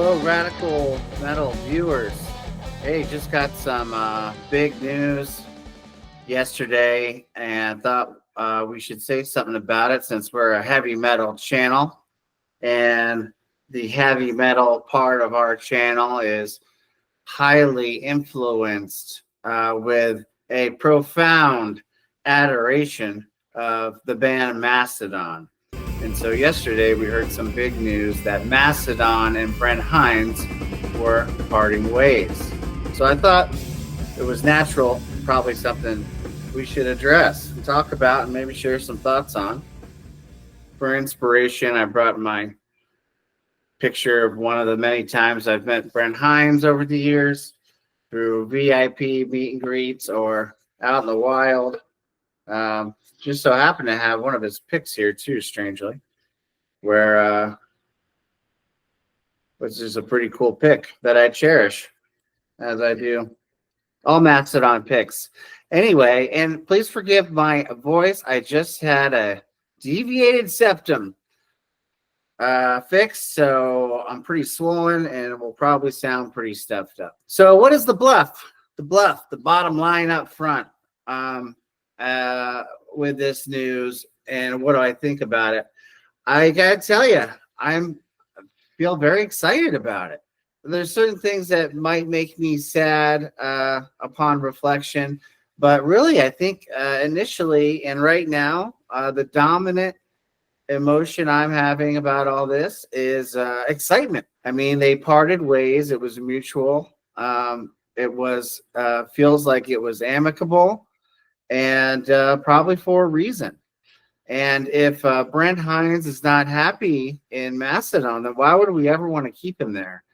Hello, Radical Metal viewers. Hey, just got some big news yesterday and thought we should say something about it since we're a heavy metal channel. And the heavy metal part of our channel is highly influenced with a profound adoration of the band Mastodon. And so yesterday we heard some big news that Mastodon and Brent Hinds were parting ways. So I thought it was natural, probably something we should address and talk about and maybe share some thoughts on. For inspiration, I brought my picture of one of the many times I've met Brent Hinds over the years through VIP meet and greets or out in the wild. Just so happened to have one of his pics here too, strangely, where which is a pretty cool pic that I cherish, as I do all Mastodon pics. Anyway, and please forgive my voice. I just had a deviated septum fixed, so I'm pretty swollen and will probably sound pretty stuffed up. So what is the bluff? The bottom line up front. With this news and what do I think about it? I gotta tell you, feel very excited about it. There's certain things that might make me sad upon reflection, but really I think initially and right now the dominant emotion I'm having about all this is excitement. I mean, they parted ways. It was mutual. It was feels like it was amicable. And probably for a reason. And if Brent Hinds is not happy in Mastodon, then why would we ever want to keep him there?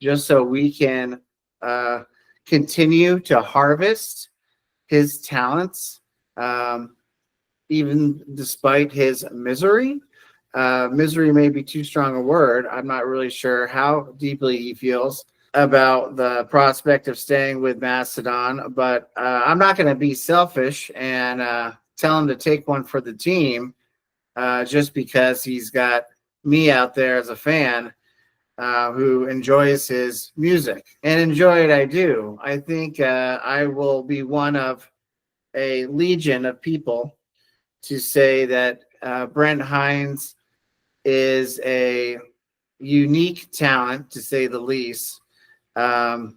Just so we can continue to harvest his talents, even despite his misery. Misery may be too strong a word. I'm not really sure how deeply he feels about the prospect of staying with Mastodon, but I'm not going to be selfish and tell him to take one for the team just because he's got me out there as a fan who enjoys his music. And enjoy it I do. I think I will be one of a legion of people to say that Brent Hinds is a unique talent, to say the least. A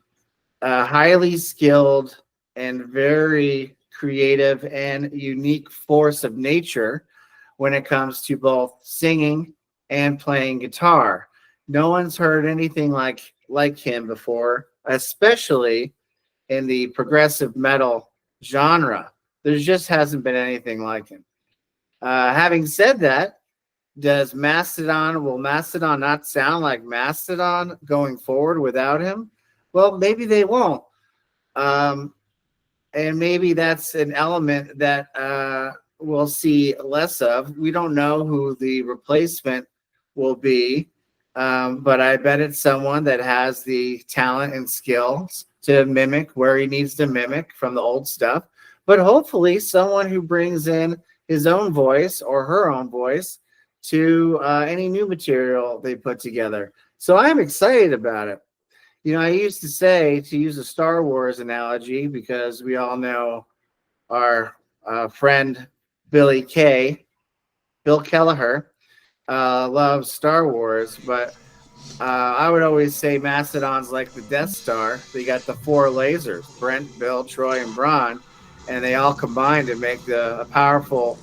highly skilled and very creative and unique force of nature when it comes to both singing and playing guitar. No one's heard anything like him before, especially in the progressive metal genre. There just hasn't been anything like him. Having said that, will Mastodon not sound like Mastodon going forward without him? Well, maybe they won't. And maybe that's an element that we'll see less of. We don't know who the replacement will be, but I bet it's someone that has the talent and skills to mimic where he needs to mimic from the old stuff. But hopefully someone who brings in his own voice or her own voice to any new material they put together. So I'm excited about it. You know, I used to say, to use a Star Wars analogy, because we all know our friend Bill Kelleher, loves Star Wars, but I would always say Mastodon's like the Death Star. They got the 4 lasers, Brent, Bill, Troy, and Bron, and they all combine to make a powerful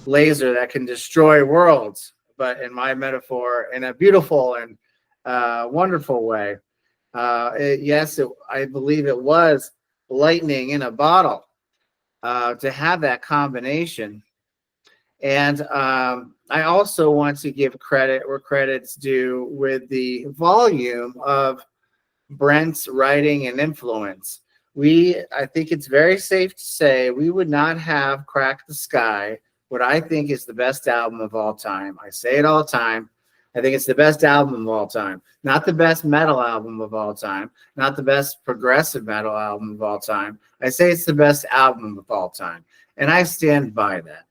laser that can destroy worlds, but in my metaphor, in a beautiful and wonderful way. I believe it was lightning in a bottle to have that combination. And I also want to give credit where credit's due with the volume of Brent's writing and influence. I think it's very safe to say we would not have Crack the Sky, what I think is the best album of all time. I say it all the time. I think it's the best album of all time. Not the best metal album of all time. Not the best progressive metal album of all time. I say it's the best album of all time. And I stand by that.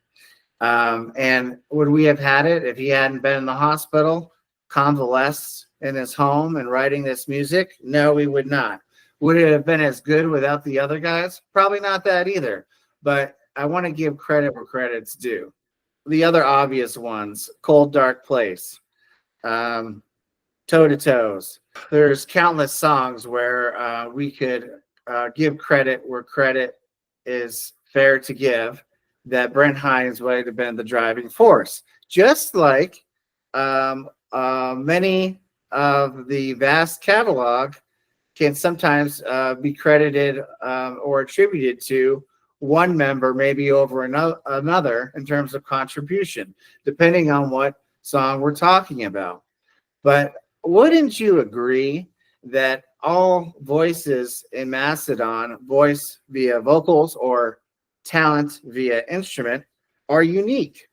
And would we have had it if he hadn't been in the hospital, convalesced in his home and writing this music? No, we would not. Would it have been as good without the other guys? Probably not that either. But I want to give credit where credit's due. The other obvious ones, Cold Dark Place, Toe to Toes. There's countless songs where we could give credit where credit is fair to give, that Brent Hinds might have been the driving force. Just like many of the vast catalog can sometimes be credited or attributed to one member, maybe over another in terms of contribution, depending on what song we're talking about. But wouldn't you agree that all voices in Mastodon, voice via vocals or talent via instrument, are unique?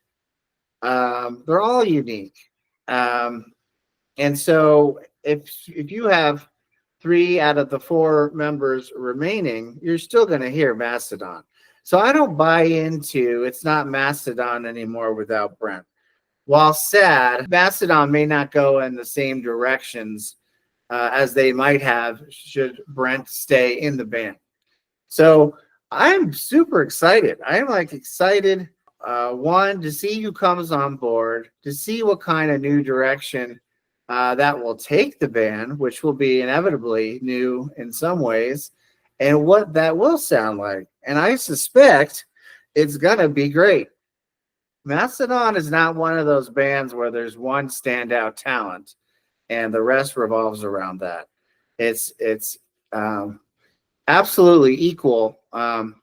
They're all unique. And so if you have 3 out of the 4 members remaining, you're still going to hear Mastodon. So I don't buy into it's not Mastodon anymore without Brent. While sad, Mastodon may not go in the same directions as they might have should Brent stay in the band. So I'm super excited. I'm like excited, one, to see who comes on board, to see what kind of new direction that will take the band, which will be inevitably new in some ways, and what that will sound like. And I suspect it's going to be great. Mastodon is not one of those bands where there's one standout talent and the rest revolves around that. It's absolutely equal from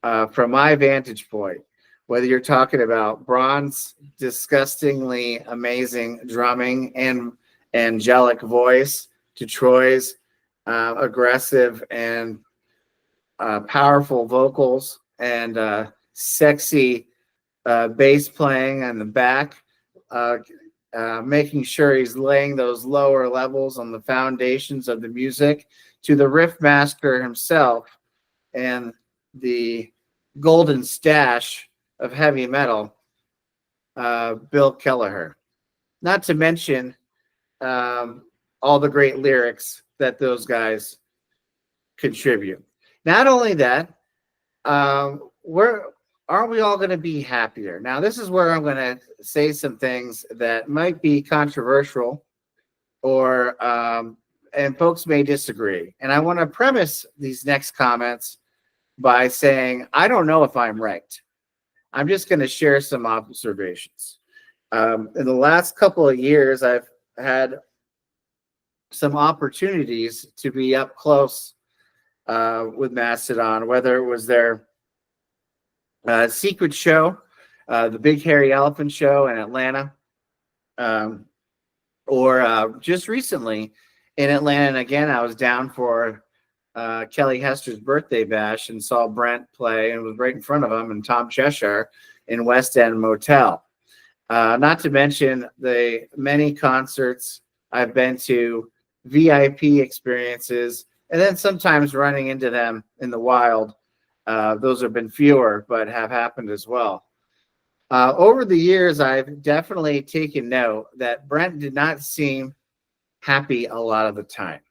my vantage point, whether you're talking about Braun's disgustingly amazing drumming and angelic voice to Troy's aggressive and powerful vocals and sexy bass playing on the back, making sure he's laying those lower levels on the foundations of the music, to the riff master himself and the golden stash of heavy metal, Bill Kelleher. Not to mention all the great lyrics that those guys contribute. Not only that, aren't we all going to be happier? Now, this is where I'm going to say some things that might be controversial or and folks may disagree. And I want to premise these next comments by saying, I don't know if I'm right. I'm just going to share some observations. In the last couple of years, I've had some opportunities to be up close with Mastodon, whether it was their secret show, the Big Hairy Elephant show in Atlanta, or just recently in Atlanta. And again, I was down for Kelly Hester's birthday bash and saw Brent play and was right in front of him and Tom Cheshire in West End Motel. Not to mention the many concerts I've been to, VIP experiences, and then sometimes running into them in the wild. Those have been fewer, but have happened as well. Over the years, I've definitely taken note that Brent did not seem happy a lot of the time.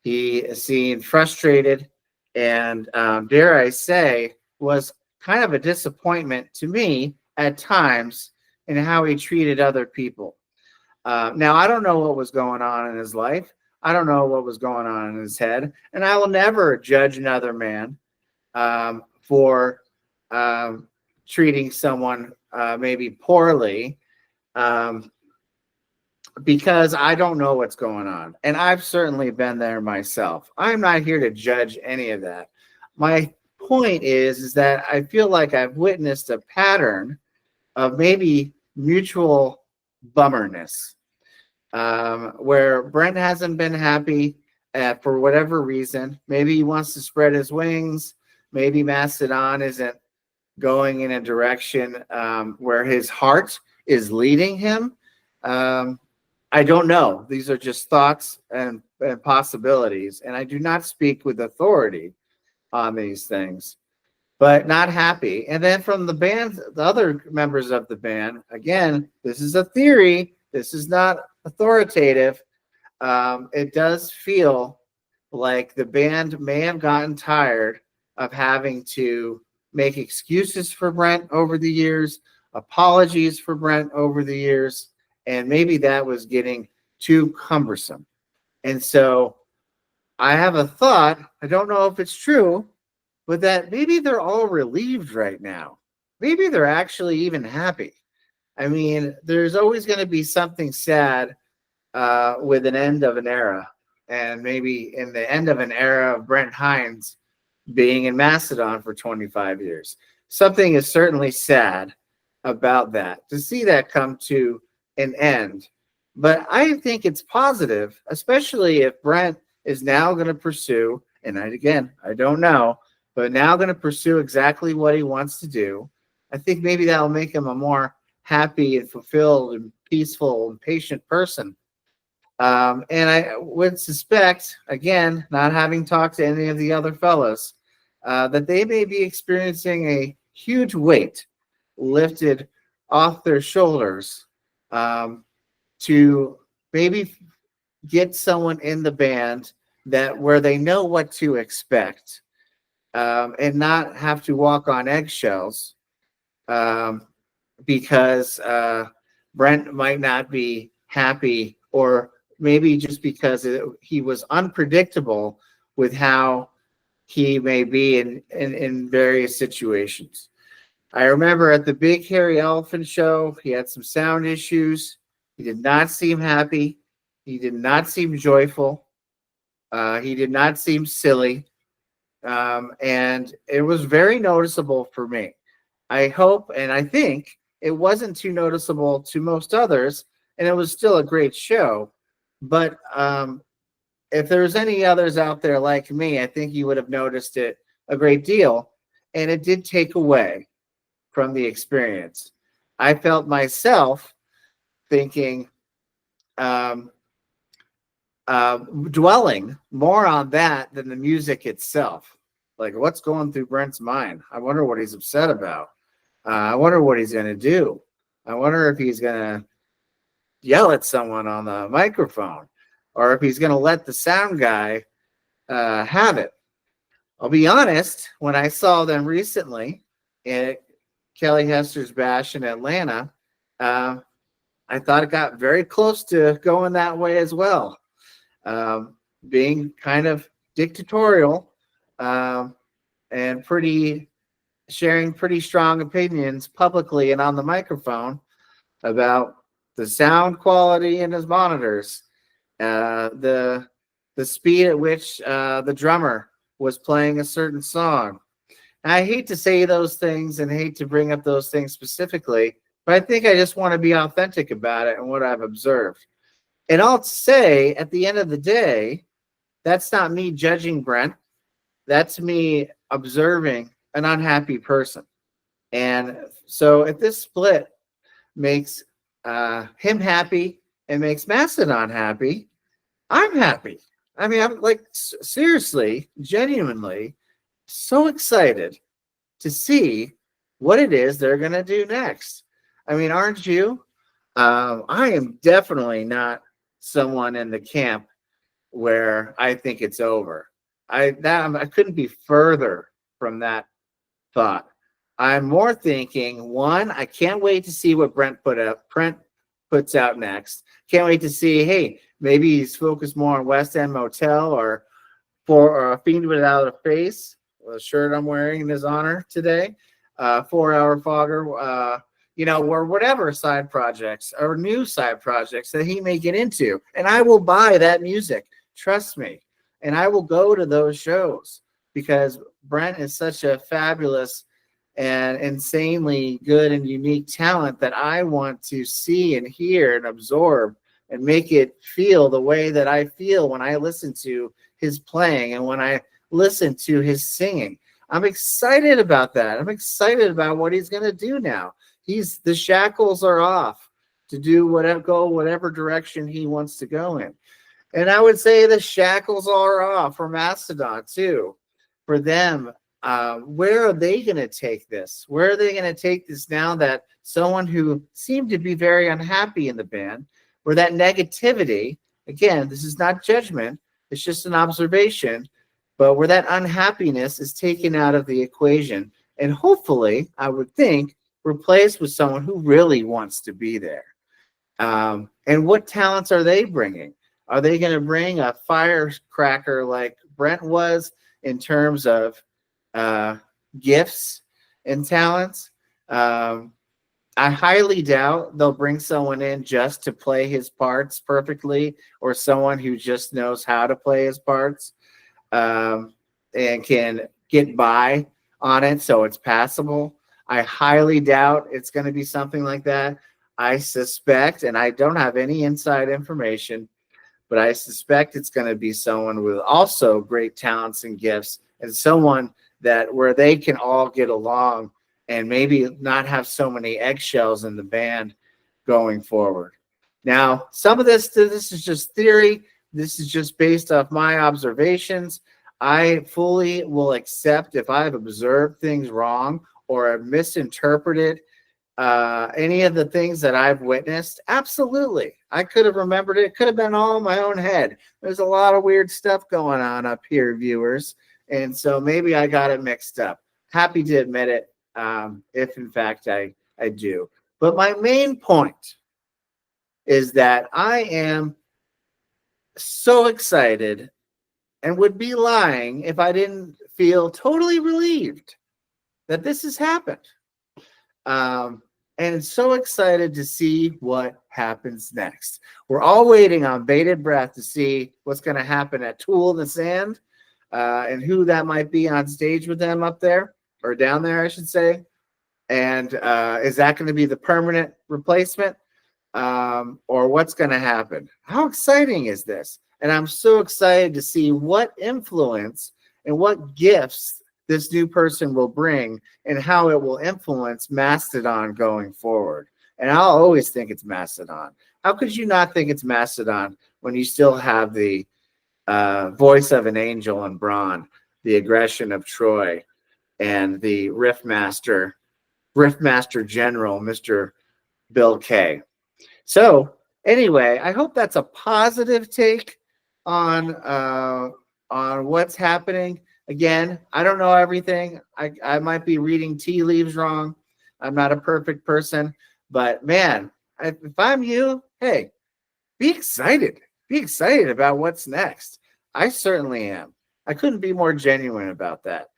He seemed frustrated and, dare I say, was kind of a disappointment to me at times in how he treated other people. Now, I don't know what was going on in his life. I don't know what was going on in his head. And I will never judge another man for treating someone maybe poorly because I don't know what's going on. And I've certainly been there myself. I'm not here to judge any of that. My point is that I feel like I've witnessed a pattern of maybe mutual bummerness, where Brent hasn't been happy for whatever reason. Maybe he wants to spread his wings. Maybe Mastodon isn't going in a direction where his heart is leading him. I don't know. These are just thoughts and possibilities, and I do not speak with authority on these things, but not happy. And then from the band, the other members of the band, again, this is a theory. This is not authoritative, it does feel like the band may have gotten tired of having to make excuses for Brent over the years, apologies for Brent over the years, and maybe that was getting too cumbersome. And so I have a thought, I don't know if it's true, but that maybe they're all relieved right now. Maybe they're actually even happy. I mean, there's always going to be something sad with an end of an era. And maybe in the end of an era of Brent Hinds being in Mastodon for 25 years. Something is certainly sad about that, to see that come to an end. But I think it's positive, especially if Brent is now going to pursue, and I don't know, but now going to pursue exactly what he wants to do. I think maybe that'll make him a more happy and fulfilled and peaceful and patient person. And I would suspect, again, not having talked to any of the other fellows, that they may be experiencing a huge weight lifted off their shoulders to maybe get someone in the band that where they know what to expect, and not have to walk on eggshells, because Brent might not be happy, or maybe just because he was unpredictable with how he may be in various situations. I remember at the Big Hairy Elephant show, he had some sound issues. He did not seem happy. He did not seem joyful. He did not seem silly. And it was very noticeable for me. I hope and I think it wasn't too noticeable to most others, and it was still a great show. But if there's any others out there like me, I think you would have noticed it a great deal, and it did take away from the experience. I felt myself thinking, dwelling more on that than the music itself. Like, what's going through Brent's mind? I wonder what he's upset about. I wonder what he's going to do. I wonder if he's going to yell at someone on the microphone, or if he's going to let the sound guy have it. I'll be honest, when I saw them recently at Kelly Hester's Bash in Atlanta, I thought it got very close to going that way as well. Being kind of dictatorial, and sharing pretty strong opinions publicly and on the microphone about the sound quality in his monitors, the speed at which the drummer was playing a certain song. And I hate to say those things and hate to bring up those things specifically, but I think I just want to be authentic about it and what I've observed. And I'll say, at the end of the day, that's not me judging Brent. That's me observing an unhappy person. And so if this split makes him happy and makes Mastodon happy, I'm happy. I mean, I'm like, seriously, genuinely so excited to see what it is they're going to do next. I mean, aren't you? I am definitely not someone in the camp where I think it's over. I couldn't be further from that thought. I'm more thinking, one, I can't wait to see what Brent puts out next. Can't wait to see, hey, maybe he's focused more on West End Motel or A Fiend Without a Face, the shirt I'm wearing in his honor today, 4 Hour Fogger, or whatever side projects or new side projects that he may get into. And I will buy that music, trust me. And I will go to those shows because Brent is such a fabulous and insanely good and unique talent that I want to see and hear and absorb and make it feel the way that I feel when I listen to his playing and when I listen to his singing. I'm excited about that. I'm excited about what he's going to do now. The shackles are off to do whatever direction he wants to go in. And I would say the shackles are off for Mastodon too. For them, where are they going to take this? Where are they going to take this now that someone who seemed to be very unhappy in the band, where that negativity, again, this is not judgment, it's just an observation, but where that unhappiness is taken out of the equation and hopefully, I would think, replaced with someone who really wants to be there. And what talents are they bringing? Are they going to bring a firecracker like Brent was in terms of gifts and talents? I highly doubt they'll bring someone in just to play his parts perfectly, or someone who just knows how to play his parts and can get by on it so it's passable. I highly doubt it's going to be something like that. I suspect, and I don't have any inside information, but I suspect it's going to be someone with also great talents and gifts, and someone that where they can all get along and maybe not have so many eggshells in the band going forward. Now, some of this is just theory. This is just based off my observations. I fully will accept if I've observed things wrong or have misinterpreted any of the things that I've witnessed. Absolutely. I could have remembered it. It could have been all in my own head. There's a lot of weird stuff going on up here, viewers. And so maybe I got it mixed up. Happy to admit it, if in fact I do. But my main point is that I am so excited and would be lying if I didn't feel totally relieved that this has happened. And so excited to see what happens next. We're all waiting on bated breath to see what's going to happen at Tool in the Sand and who that might be on stage with them up there, or down there, I should say. And is that going to be the permanent replacement or what's going to happen? How exciting is this? And I'm so excited to see what influence and what gifts this new person will bring and how it will influence Mastodon going forward. And I'll always think it's Mastodon. How could you not think it's Mastodon when you still have the voice of an angel in Braun, the aggression of Troy, and the Riffmaster General, Mr. Bill K. So anyway, I hope that's a positive take on what's happening. Again, I don't know everything. I might be reading tea leaves wrong. I'm not a perfect person, but man, if I'm you, hey, be excited. Be excited about what's next. I certainly am. I couldn't be more genuine about that.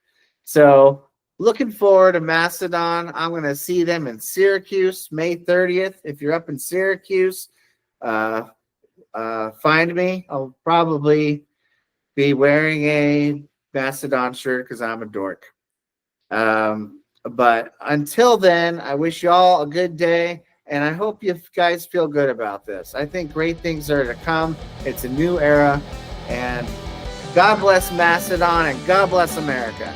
So looking forward to Mastodon. I'm going to see them in Syracuse, May 30th. If you're up in Syracuse, find me. I'll probably be wearing a Mastodon shirt because I'm a dork. But until then, I wish you all a good day, and I hope you guys feel good about this. I think great things are to come. It's a new era, and God bless Mastodon, and God bless America.